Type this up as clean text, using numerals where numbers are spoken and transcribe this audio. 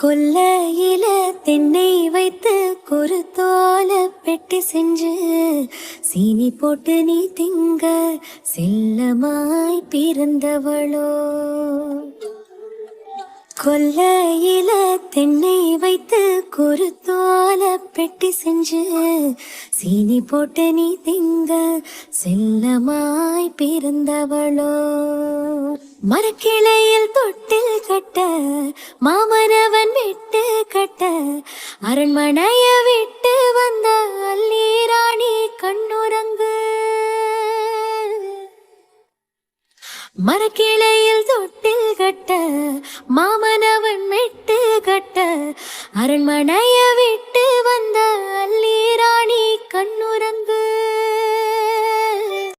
கொல்லையில தென்னை வைத்து குருத்தோல பெட்டி செஞ்சு சீனி போட்டு நீ திங்க செல்லமாய் பிறந்தவளோ. கொல்லையில தென்னை வைத்து குருத்தோல பெட்டி செஞ்சு சீனி போட்டு நீ திங்க செல்லமாய் பிறந்தவளோ. மரக்கிளையில் தொட்டில் கட்ட மாமனவன் விட்டு கட்ட அரண்மனைய விட்டு வந்த அல்லீராணி கண்ணுறங்கு. மரக்கிளையில் தொட்டில் கட்ட மாமனவன் விட்டு கட்ட அரண்மனைய விட்டு வந்த